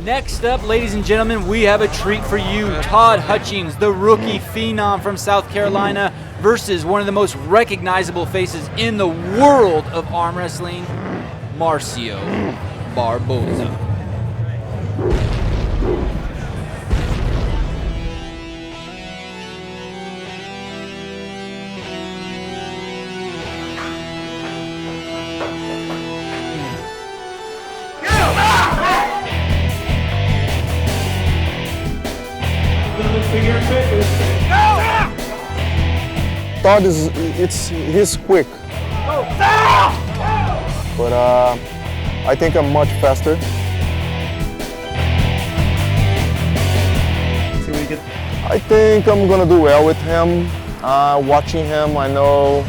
Next up, ladies and gentlemen, we have a treat for you. Todd Hutchings, the rookie phenom from South Carolina, versus one of the most recognizable faces in the world of arm wrestling, Marcio Barboza. Todd he's quick, but I think I'm much faster. I think I'm gonna do well with him. Watching him, I know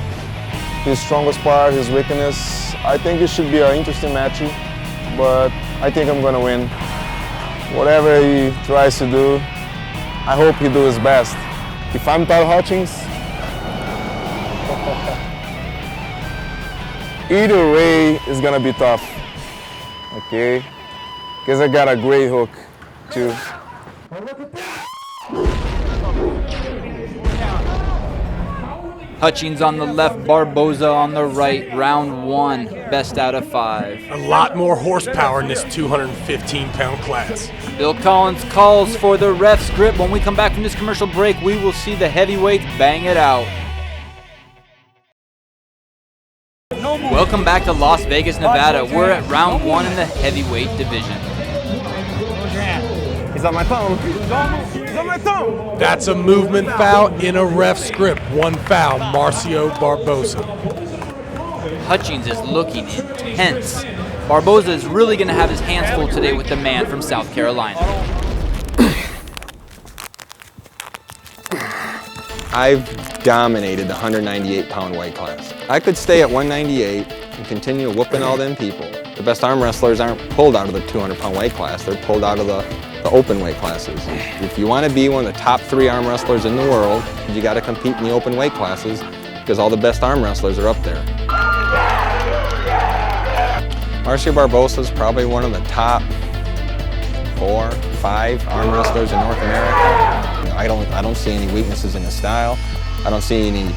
his strongest part, his weakness. I think it should be an interesting match, but I think I'm gonna win. Whatever he tries to do, I hope he do his best. If I'm Todd Hutchings, either way is gonna be tough, okay? Because I got a great hook too. Hutchings on the left, Barboza on the right. Round one, best out of 5. A lot more horsepower in this 215-pound class. Bill Collins calls for the ref's grip. When we come back from this commercial break, we will see the heavyweights bang it out. Welcome back to Las Vegas, Nevada. We're at round 1 in the heavyweight division. He's on my thumb. He's on my thumb. That's a movement foul in a ref's grip. 1 foul, Marcio Barboza. Hutchings is looking intense. Barboza is really going to have his hands full today with the man from South Carolina. I've dominated the 198-pound weight class. I could stay at 198 and continue whooping all them people. The best arm wrestlers aren't pulled out of the 200-pound weight class. They're pulled out of the open weight classes. If you want to be one of the top 3 arm wrestlers in the world, you got to compete in the open weight classes because all the best arm wrestlers are up there. Marcio Barboza is probably one of the top 4, 5 arm wrestlers in North America. I don't see any weaknesses in his style. I don't see any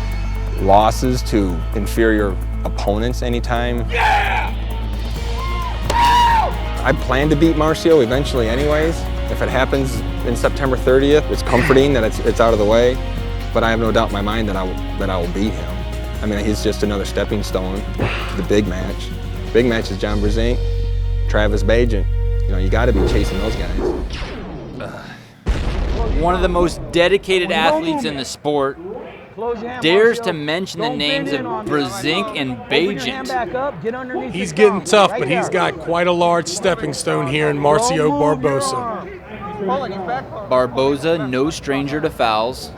losses to inferior opponents anytime. I plan to beat Marcio eventually anyways. If it happens in September 30th, it's comforting that it's out of the way, but I have no doubt in my mind that I will beat him. I mean, he's just another stepping stone to the big match. Big match is John BRZENK, Travis Bagent. You know, you got to be chasing those guys. One of the most dedicated athletes in the sport dares to mention the names of BRZENK and Bagent. He's getting tough, but he's got quite a large stepping stone here in Marcio Barboza. Barboza, no stranger to fouls.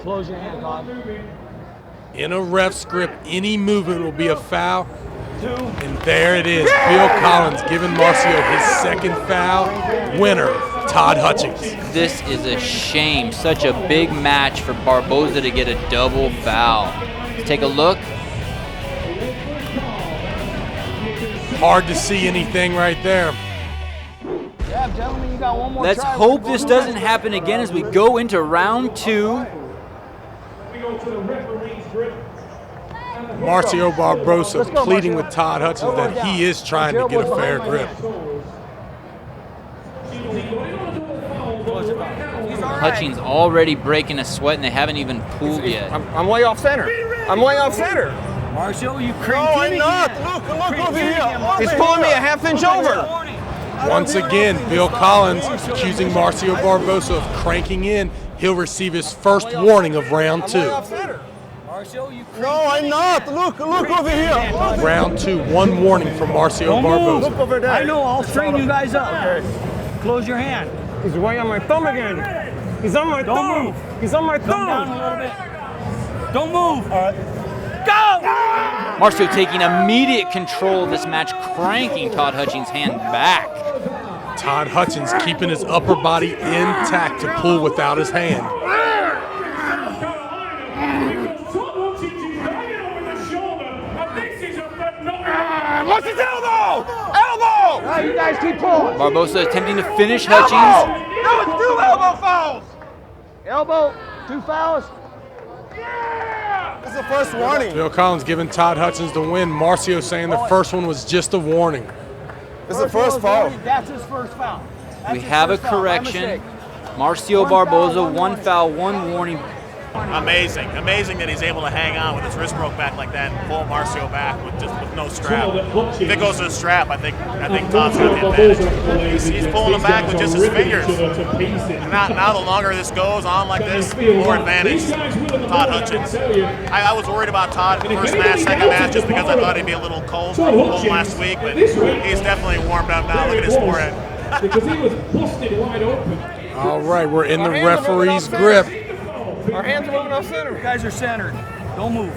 In a ref's grip, any movement will be a foul. And there it is, Bill Collins giving Marcio his 2nd foul. Winner, Todd Hutchings. This is a shame. Such a big match for Barboza to get a double foul. Let's take a look. Hard to see anything right there. Let's hope this doesn't happen again as we go into round 2. Marcio Barboza pleading with Todd Hutchings that he is trying to get a fair grip. Hutchings already breaking a sweat and they haven't even pulled yet. I'm way off center. I'm way off center. Marcio, you crazy? No, I'm not. Look over here. He's pulling me a half-inch over. Once again, Bill Collins accusing Marcio Barboza of cranking in. He'll receive his first warning of round 2. No, I'm not. Look over here. Round 2, 1 warning from Marcio Barboza. Look over there. I know, I'll straighten you guys up. Okay. Close your hand. He's way on my thumb again. He's on my thumb. Move. He's on my Come thumb. down a little bit. Don't move. All right. Go! Marcio taking immediate control of this match, cranking Todd Hutchings' hand back. Todd Hutchings keeping his upper body intact to pull without his hand. Watch his elbow! Elbow! Now you guys keep pulling. Barboza attempting to finish Hutchings. No, it's 2 elbow fouls. Elbow, 2 fouls. This is the first warning. Bill Collins giving Todd Hutchings the win. Marcio saying the first one was just a warning. This is the first foul. That's his first foul. We have a correction. Marcio Barboza, 1 foul, 1 warning. Amazing that he's able to hang on with his wrist broke back like that and pull Marcio back with no strap. If it goes to the strap, I think Todd's got the advantage. He's pulling him back with just his fingers. And now the longer this goes on like this, the more advantage Todd Hutchings. I was worried about Todd first match, second match, just because I thought he'd be a little cold from last week, but he's definitely warmed up now. Look at his forehead. Because he was busted wide open. All right, we're in the referee's grip. Our hands are moving off center. You guys are centered. Don't move.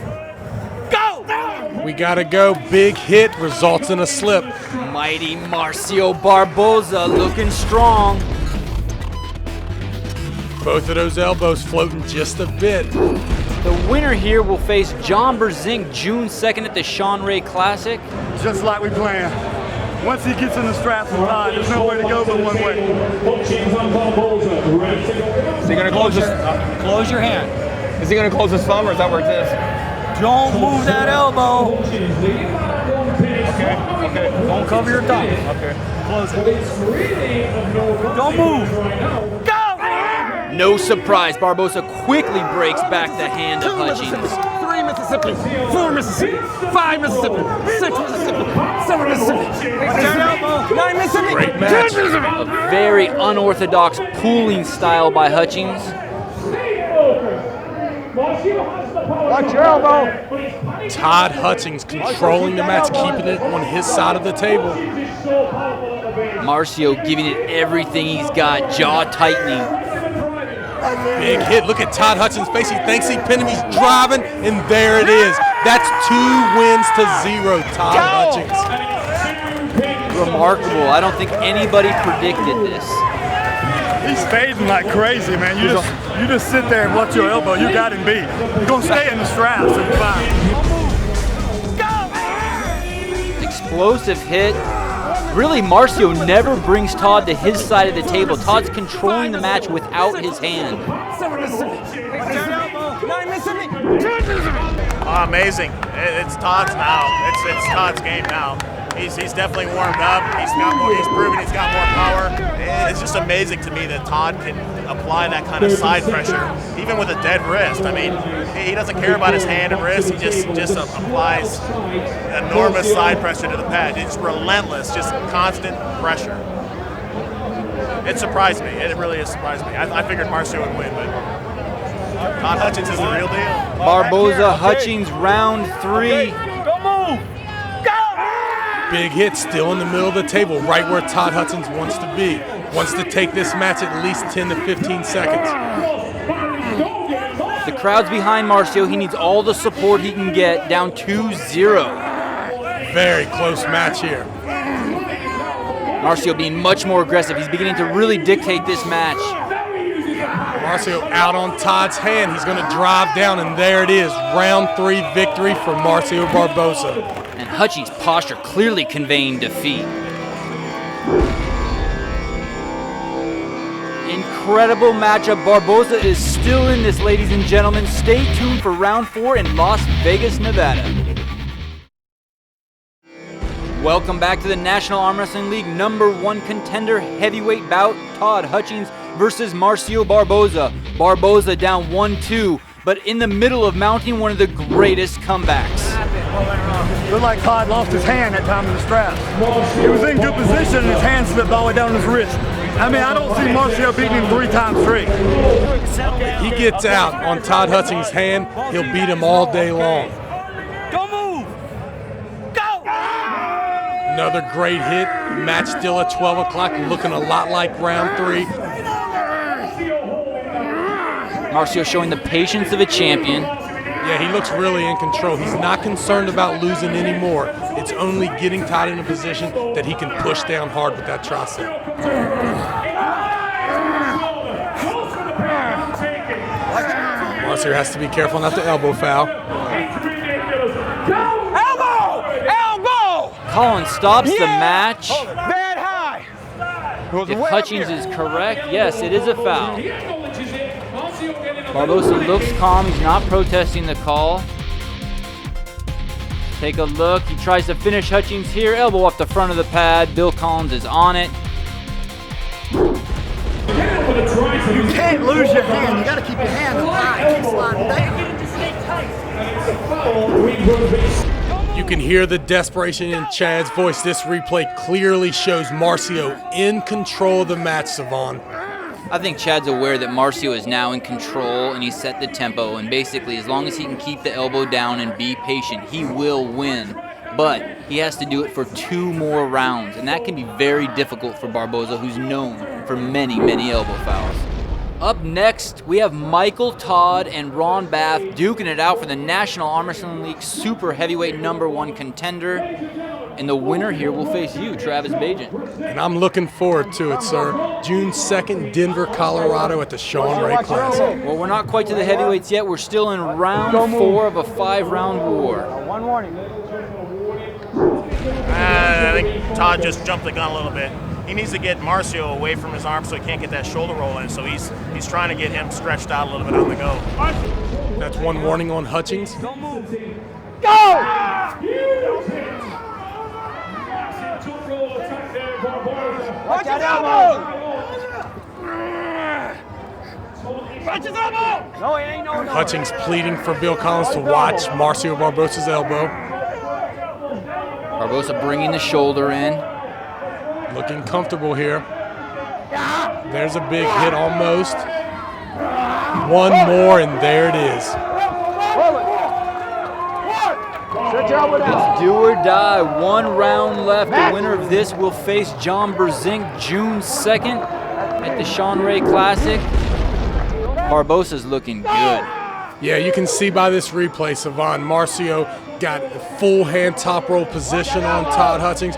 We gotta go. Big hit results in a slip. Mighty Marcio Barboza looking strong. Both of those elbows floating just a bit. The winner here will face John BRZENK June 2nd at the Sean Ray Classic. Just like we planned. Once he gets in the straps with Todd, there's nowhere to go but one way. Is he going to close his... Close your hand. Is he going to close his thumb, or is that where it is? Don't move that elbow. Okay. Don't cover your thumb. Okay. Close it. Don't move. Go! No surprise, Barboza quickly breaks back the hand of Hutchings. 3 Mississippi, 4 Mississippi, 5 Mississippi, 6 Mississippi, 7 Mississippi, 9 Mississippi, Great 10 match. Mississippi. A very unorthodox pooling style by Hutchings. Watch your elbow. Todd Hutchings controlling the match, keeping it on his side of the table. Marcio giving it everything he's got, jaw tightening. Big hit. Look at Todd Hutchings' face. He thinks he pinned him. He's driving, and there it is. That's 2 wins to 0, Todd Hutchings. Remarkable. I don't think anybody predicted this. He's fading like crazy, man. You just sit there and watch your elbow. You got him beat. You're going to stay in the straps and fine. Explosive hit. Really, Marcio never brings Todd to his side of the table. Todd's controlling the match without his hand. 7 Mississippi, 9 Mississippi, 10 Mississippi. Oh, amazing. It's Todd's now. It's Todd's game now. He's definitely warmed up. He's proven he's got more power. It's just amazing to me that Todd can apply that kind of side pressure, even with a dead wrist. I mean, he doesn't care about his hand and wrist. He just applies enormous side pressure to the pad. It's relentless, just constant pressure. It surprised me. It really has surprised me. I figured Marcio would win, but Todd Hutchings is the real deal. Barboza, Hutchings, round 3. Don't move. Big hit, still in the middle of the table, right where Todd Hutchings wants to be. Wants to take this match at least 10 to 15 seconds. The crowd's behind Marcio. He needs all the support he can get, down 2-0. Very close match here. Marcio being much more aggressive. He's beginning to really dictate this match. Marcio out on Todd's hand. He's going to drive down, and there it is. Round 3 victory for Marcio Barboza. And Hutchings' posture clearly conveying defeat. Incredible matchup. Barboza is still in this, ladies and gentlemen. Stay tuned for round 4 in Las Vegas, Nevada. Welcome back to the National Arm Wrestling League #1 contender heavyweight bout. Todd Hutchings versus Marcio Barboza. Barboza down 1-2, but in the middle of mounting one of the greatest comebacks. Looked like Todd lost his hand that time in the straps. He was in good position and his hand slipped all the way down his wrist. I mean, I don't see Marcio beating him 3 times straight. He gets out on Todd Hutchings' hand, he'll beat him all day long. Don't move. Go! Another great hit. Match still at 12 o'clock, looking a lot like round 3. Marcio showing the patience of a champion. Yeah, he looks really in control. He's not concerned about losing anymore. It's only getting Todd in a position that he can push down hard with that tricep. Marcio has to be careful not to elbow foul. Elbow! Elbow! Collins stops the match. Bad high. If Hutchings is correct, yes, it is a foul. Barboza looks calm. He's not protesting the call. Take a look. He tries to finish Hutchings here. Elbow off the front of the pad. Bill Collins is on it. You can't lose your hand. You got to keep your hand up high. Keep sliding down. You can hear the desperation in Chad's voice. This replay clearly shows Marcio in control of the match, Savon. I think Chad's aware that Marcio is now in control and he set the tempo, and basically as long as he can keep the elbow down and be patient, he will win. But he has to do it for 2 more rounds, and that can be very difficult for Barboza, who's known for many, many elbow fouls. Up next, we have Michael Todd and Ron Bath duking it out for the National Arm Wrestling League Super Heavyweight #1 contender. And the winner here will face you, Travis Bagent. And I'm looking forward to it, sir. June 2nd, Denver, Colorado at the Sean Ray Classic. Well, we're not quite to the heavyweights yet. We're still in round 4 of a 5-round war. One warning. I think Todd just jumped the gun a little bit. He needs to get Marcio away from his arm so he can't get that shoulder roll in. So he's trying to get him stretched out a little bit on the go. That's one warning on Hutchings. Go! Watch his elbow! Watch his elbow! No, it ain't no. Hutchings pleading for Bill Collins to watch Marcio Barboza's elbow. Barboza bringing the shoulder in. Looking comfortable here. There's a big hit almost. One more, and there it is. It's do or die. 1 round left. The winner of this will face John BRZENK June 2nd at the Sean Ray Classic. Barboza's looking good. Yeah, you can see by this replay, Savon, Marcio got a full hand top roll position on Todd Hutchings.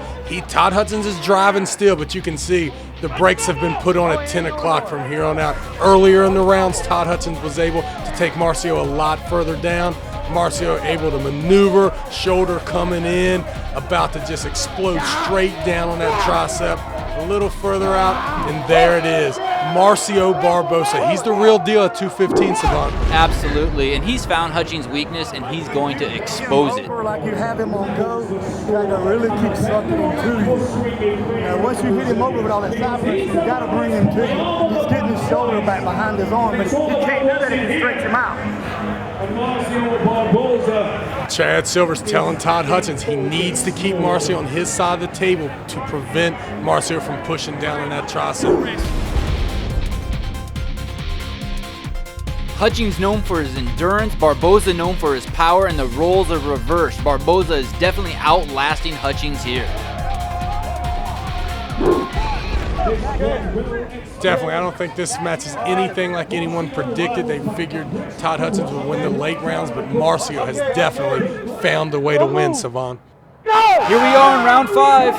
Todd Hutchings is driving still, but you can see the brakes have been put on at 10 o'clock from here on out. Earlier in the rounds, Todd Hutchings was able to take Marcio a lot further down. Marcio able to maneuver, shoulder coming in, about to just explode straight down on that tricep. A little further out, and there it is. Marcio Barboza. He's the real deal at 215, Savant. Absolutely, and he's found Hutchings' weakness, and he's going to expose it. Like you have him on go, you got to really keep sucking him to you. Now, once you hit him over with all that side pressure, you got to bring him to you. He's getting his shoulder back behind his arm, but you can't do that if you stretch him out. Chad Silver's telling Todd Hutchings he needs to keep Marcio on his side of the table to prevent Marcio from pushing down on that tricep. Hutchings known for his endurance, Barboza known for his power, and the roles are reversed. Barboza is definitely outlasting Hutchings here. Definitely. I don't think this match is anything like anyone predicted. They figured Todd Hutchings would win the late rounds, but Marcio has definitely found a way to win, Savon. Here we are in round 5.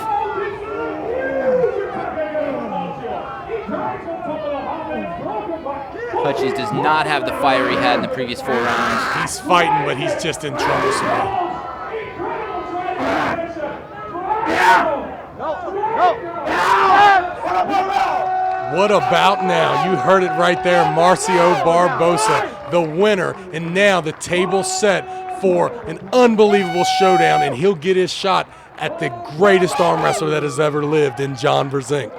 Hutchings does not have the fire he had in the previous 4 rounds. He's fighting, but he's just in trouble, Savon. What about now? You heard it right there, Marcio Barboza, the winner. And now the table's set for an unbelievable showdown, and he'll get his shot at the greatest arm wrestler that has ever lived in John BRZENK.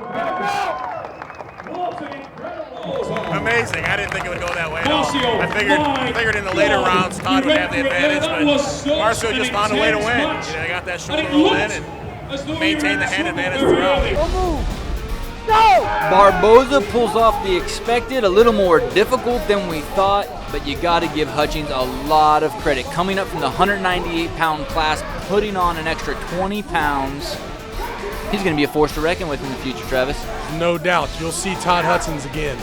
Amazing. I didn't think it would go that way at all. I figured in the later rounds Todd would have the advantage, but Marcio just found a way to win. You know, they got that shoulder roll in and maintained the hand advantage throughout. Barboza pulls off the expected, a little more difficult than we thought, but you got to give Hutchings a lot of credit. Coming up from the 198-pound class, putting on an extra 20 pounds. He's going to be a force to reckon with in the future, Travis. No doubt. You'll see Todd Hutchings again.